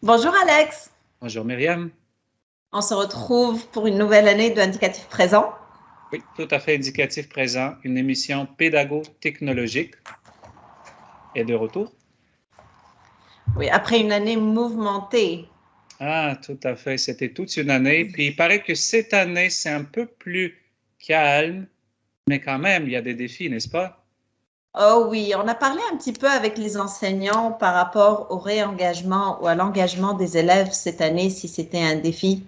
Bonjour Alex, Bonjour Myriam. on se retrouve pour une nouvelle année de Indicatif Présent. Oui, tout à fait indicatif présent, une émission pédago-technologique est de retour. Oui, après une année mouvementée. Ah, tout à fait, c'était toute une année. Puis il paraît que cette année, c'est un peu plus calme, mais quand même, il y a des défis, n'est-ce pas? Oh oui, on a parlé un petit peu avec les enseignants par rapport au réengagement ou à l'engagement des élèves cette année, si c'était un défi.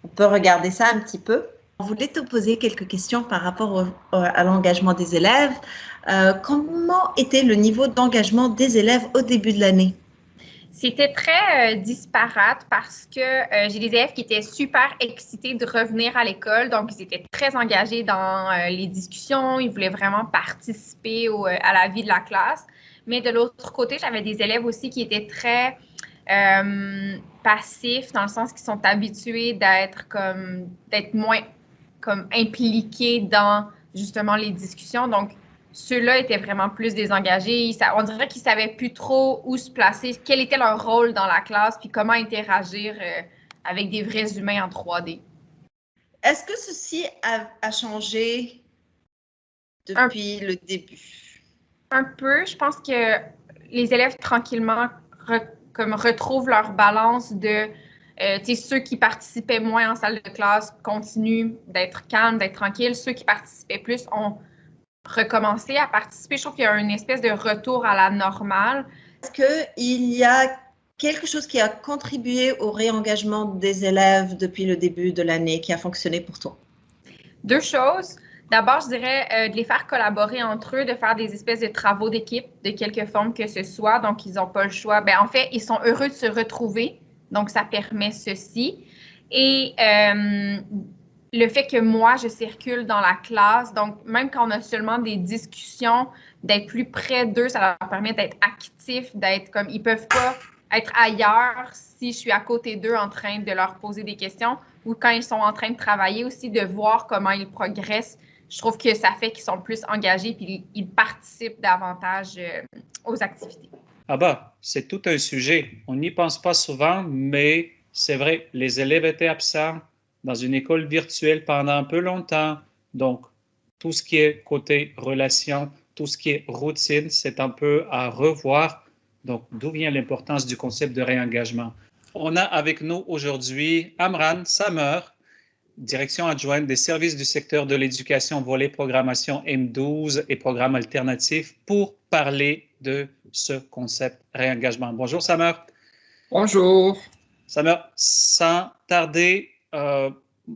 On peut regarder ça un petit peu. On voulait te poser quelques questions par rapport à l'engagement des élèves. Comment était le niveau d'engagement des élèves au début de l'année? C'était très disparate parce que j'ai des élèves qui étaient super excités de revenir à l'école. Donc, ils étaient très engagés dans les discussions. Ils voulaient vraiment participer à la vie de la classe. Mais de l'autre côté, j'avais des élèves aussi qui étaient très passifs dans le sens qu'ils sont habitués d'être moins comme impliqués dans justement les discussions. Donc, ceux-là étaient vraiment plus désengagés. On dirait qu'ils ne savaient plus trop où se placer, quel était leur rôle dans la classe, puis comment interagir avec des vrais humains en 3D. Est-ce que ceci a changé depuis le début? Un peu. Je pense que les élèves, tranquillement, retrouvent leur balance de ceux qui participaient moins en salle de classe continuent d'être calmes, d'être tranquilles. Ceux qui participaient plus ont recommencé à participer. Je trouve qu'il y a une espèce de retour à la normale. Est-ce qu'il y a quelque chose qui a contribué au réengagement des élèves depuis le début de l'année qui a fonctionné pour toi? Deux choses. D'abord, je dirais de les faire collaborer entre eux, de faire des espèces de travaux d'équipe de quelque forme que ce soit. Donc, ils n'ont pas le choix. En fait, ils sont heureux de se retrouver. Donc, ça permet ceci. Et le fait que moi, je circule dans la classe, donc même quand on a seulement des discussions, d'être plus près d'eux, ça leur permet d'être actifs, d'être comme, ils peuvent pas être ailleurs si je suis à côté d'eux en train de leur poser des questions ou quand ils sont en train de travailler aussi, de voir comment ils progressent. Je trouve que ça fait qu'ils sont plus engagés puis ils participent davantage aux activités. Ah bah, c'est tout un sujet. On n'y pense pas souvent, mais c'est vrai, les élèves étaient absents dans une école virtuelle pendant un peu longtemps. Donc, tout ce qui est côté relation, tout ce qui est routine, c'est un peu à revoir. Donc, d'où vient l'importance du concept de réengagement? On a avec nous aujourd'hui Amran Samer, direction adjointe des services du secteur de l'éducation, volet programmation M12 et programme alternatif pour parler de ce concept réengagement. Bonjour Samer. Bonjour. Samer, sans tarder,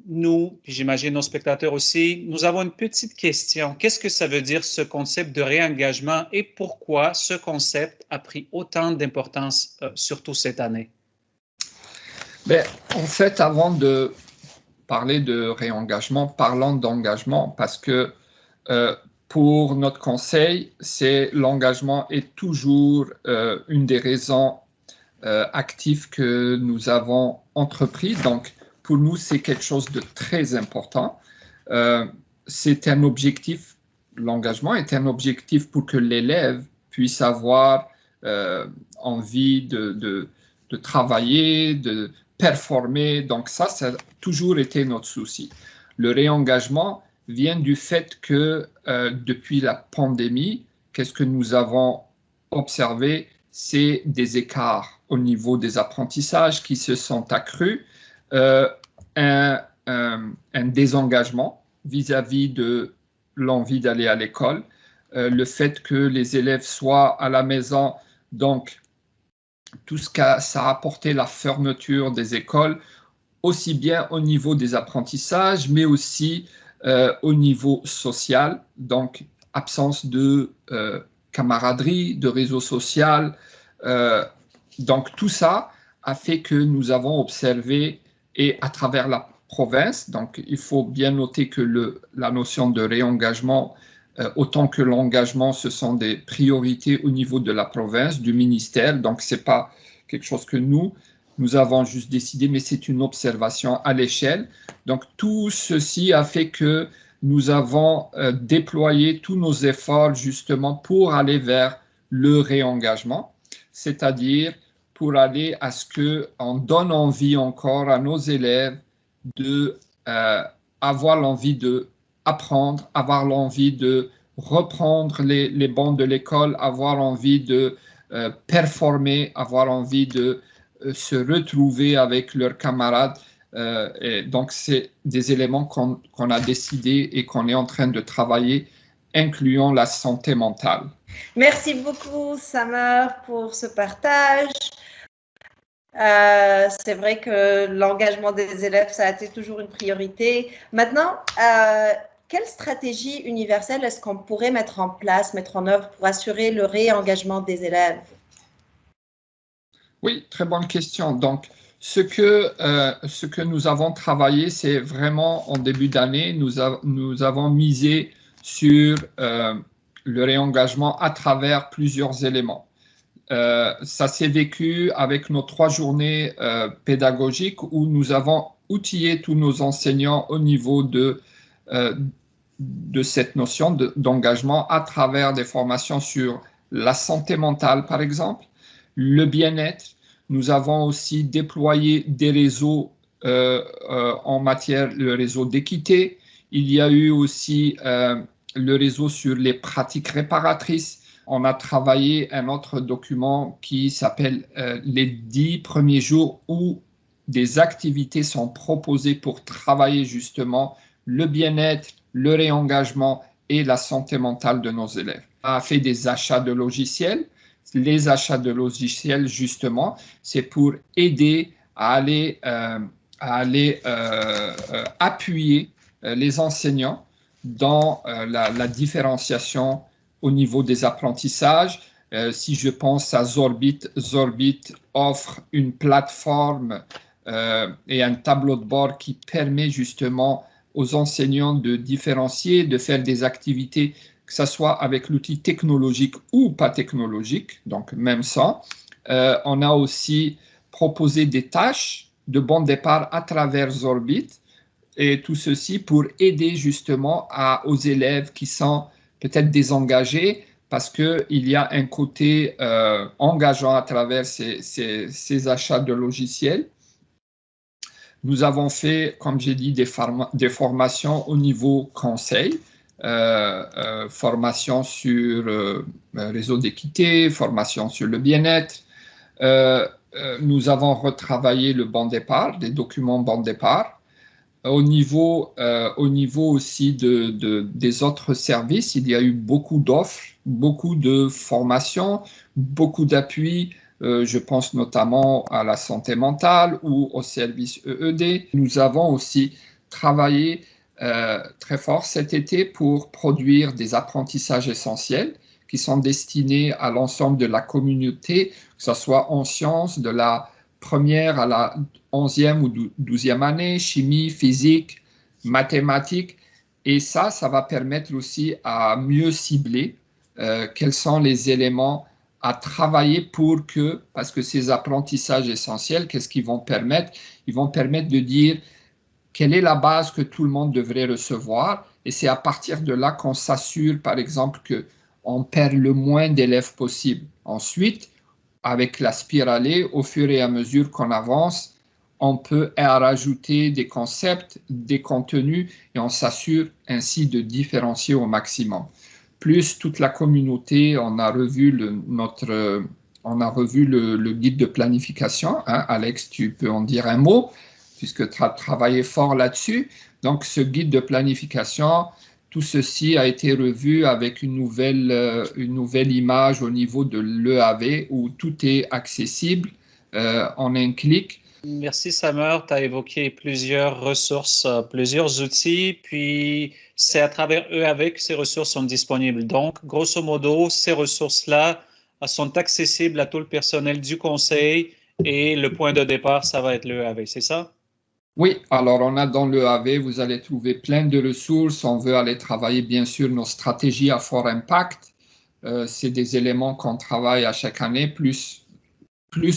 nous, puis j'imagine nos spectateurs aussi, nous avons une petite question. Qu'est-ce que ça veut dire ce concept de réengagement et pourquoi ce concept a pris autant d'importance, surtout cette année? En fait, avant de parler de réengagement, parlons d'engagement parce que pour notre conseil, l'engagement est toujours une des raisons actives que nous avons entrepris. Donc, pour nous, c'est quelque chose de très important. C'est un objectif, l'engagement est un objectif pour que l'élève puisse avoir envie de travailler, de performer. Donc ça a toujours été notre souci. Le réengagement vient du fait que depuis la pandémie, qu'est-ce que nous avons observé? C'est des écarts au niveau des apprentissages qui se sont accrus, un désengagement vis-à-vis de l'envie d'aller à l'école, le fait que les élèves soient à la maison, donc tout ce que ça a apporté la fermeture des écoles, aussi bien au niveau des apprentissages, mais aussi au niveau social, donc absence de camaraderie, de réseau social. Donc tout ça a fait que nous avons observé, et à travers la province, donc il faut bien noter que la notion de réengagement, autant que l'engagement, ce sont des priorités au niveau de la province, du ministère, donc ce n'est pas quelque chose que nous avons juste décidé, mais c'est une observation à l'échelle. Donc tout ceci a fait que nous avons déployé tous nos efforts justement pour aller vers le réengagement, c'est-à-dire pour aller à ce qu'on donne envie encore à nos élèves de avoir l'envie d'apprendre, avoir l'envie de reprendre les bancs de l'école, avoir envie de performer, avoir envie de se retrouver avec leurs camarades. Et donc, c'est des éléments qu'on a décidé et qu'on est en train de travailler, incluant la santé mentale. Merci beaucoup, Summer, pour ce partage. C'est vrai que l'engagement des élèves, ça a été toujours une priorité. Maintenant, quelle stratégie universelle est-ce qu'on pourrait mettre en place, mettre en œuvre pour assurer le réengagement des élèves? Oui, très bonne question. Donc, ce que nous avons travaillé, c'est vraiment en début d'année, nous avons misé sur le réengagement à travers plusieurs éléments. Ça s'est vécu avec nos 3 journées pédagogiques où nous avons outillé tous nos enseignants au niveau de cette notion d'engagement à travers des formations sur la santé mentale, par exemple, le bien-être. Nous avons aussi déployé des réseaux en matière de réseau d'équité. Il y a eu aussi le réseau sur les pratiques réparatrices. On a travaillé un autre document qui s'appelle les 10 premiers jours où des activités sont proposées pour travailler justement le bien-être, le réengagement et la santé mentale de nos élèves. On a fait des achats de logiciels. Les achats de logiciels, justement, c'est pour aider à aller appuyer les enseignants dans la différenciation au niveau des apprentissages. Si je pense à Zorbit, Zorbit offre une plateforme et un tableau de bord qui permet justement aux enseignants de différencier, de faire des activités, que ce soit avec l'outil technologique ou pas technologique, donc même ça. On a aussi proposé des tâches de bon départ à travers Zorbit et tout ceci pour aider justement aux élèves qui sont peut-être désengagés parce qu'il y a un côté engageant à travers ces achats de logiciels. Nous avons fait, comme j'ai dit, des formations au niveau conseil, formation sur le réseau d'équité, formation sur le bien-être. Nous avons retravaillé le bon départ, des documents bon départ. Au niveau aussi des autres services, il y a eu beaucoup d'offres, beaucoup de formations, beaucoup d'appuis. Je pense notamment à la santé mentale ou au service EED. Nous avons aussi travaillé très fort cet été pour produire des apprentissages essentiels qui sont destinés à l'ensemble de la communauté, que ce soit en sciences, de la première à la 11e ou 12e année, chimie, physique, mathématiques. Et ça va permettre aussi à mieux cibler quels sont les éléments à travailler parce que ces apprentissages essentiels, qu'est-ce qu'ils vont permettre? Ils vont permettre de dire quelle est la base que tout le monde devrait recevoir. Et c'est à partir de là qu'on s'assure, par exemple, qu'on perd le moins d'élèves possible. Ensuite, avec la spiralée, au fur et à mesure qu'on avance, on peut rajouter des concepts, des contenus, et on s'assure ainsi de différencier au maximum. Plus toute la communauté, on a revu le guide de planification. Hein, Alex, tu peux en dire un mot, puisque tu as travaillé fort là-dessus. Donc, ce guide de planification, tout ceci a été revu avec une nouvelle image au niveau de l'EAV où tout est accessible en un clic. Merci Summer, tu as évoqué plusieurs ressources, plusieurs outils, puis c'est à travers EAV que ces ressources sont disponibles. Donc, grosso modo, ces ressources-là sont accessibles à tout le personnel du conseil et le point de départ, ça va être l'EAV, c'est ça? Oui, alors on a dans l'EAV, vous allez trouver plein de ressources. On veut aller travailler bien sûr nos stratégies à fort impact. C'est des éléments qu'on travaille à chaque année, plus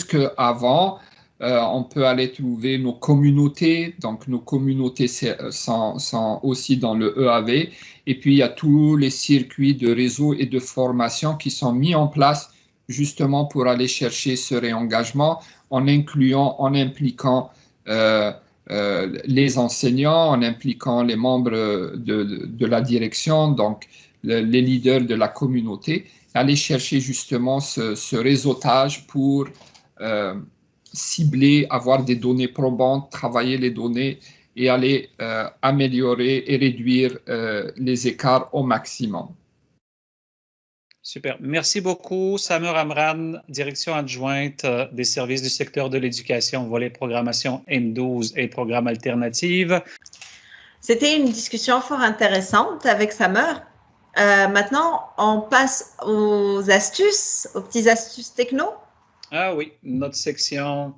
qu'avant. On peut aller trouver nos communautés. Donc nos communautés sont aussi dans le EAV. Et puis il y a tous les circuits de réseau et de formation qui sont mis en place justement pour aller chercher ce réengagement en impliquant les enseignants, en impliquant les membres de la direction, donc les leaders de la communauté, aller chercher justement ce réseautage pour cibler, avoir des données probantes, travailler les données et aller améliorer et réduire les écarts au maximum. Super. Merci beaucoup, Samer Amran, direction adjointe des services du secteur de l'éducation, volet programmation M12 et programme alternative. C'était une discussion fort intéressante avec Samer. Maintenant, on passe aux astuces, aux petites astuces techno. Ah oui, notre section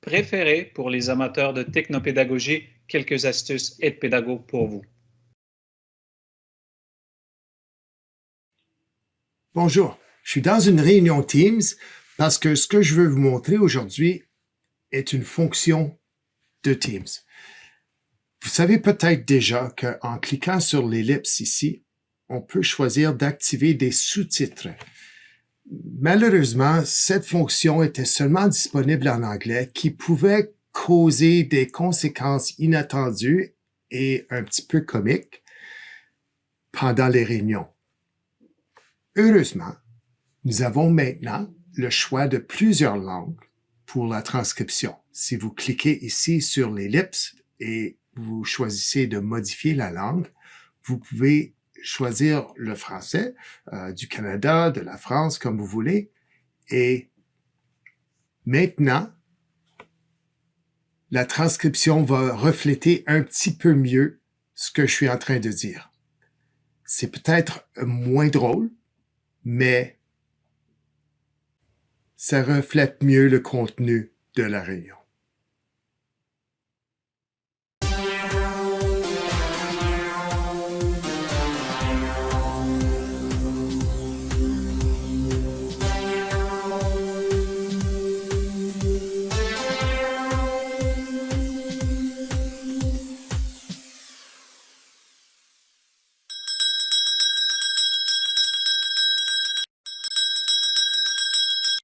préférée pour les amateurs de technopédagogie, quelques astuces et pédagogues pour vous. Bonjour, je suis dans une réunion Teams parce que ce que je veux vous montrer aujourd'hui est une fonction de Teams. Vous savez peut-être déjà qu'en cliquant sur l'ellipse ici, on peut choisir d'activer des sous-titres. Malheureusement, cette fonction était seulement disponible en anglais, qui pouvait causer des conséquences inattendues et un petit peu comiques pendant les réunions. Heureusement, nous avons maintenant le choix de plusieurs langues pour la transcription. Si vous cliquez ici sur l'ellipse et vous choisissez de modifier la langue, vous pouvez choisir le français du Canada, de la France, comme vous voulez. Et maintenant, la transcription va refléter un petit peu mieux ce que je suis en train de dire. C'est peut-être moins drôle, mais ça reflète mieux le contenu de la réunion.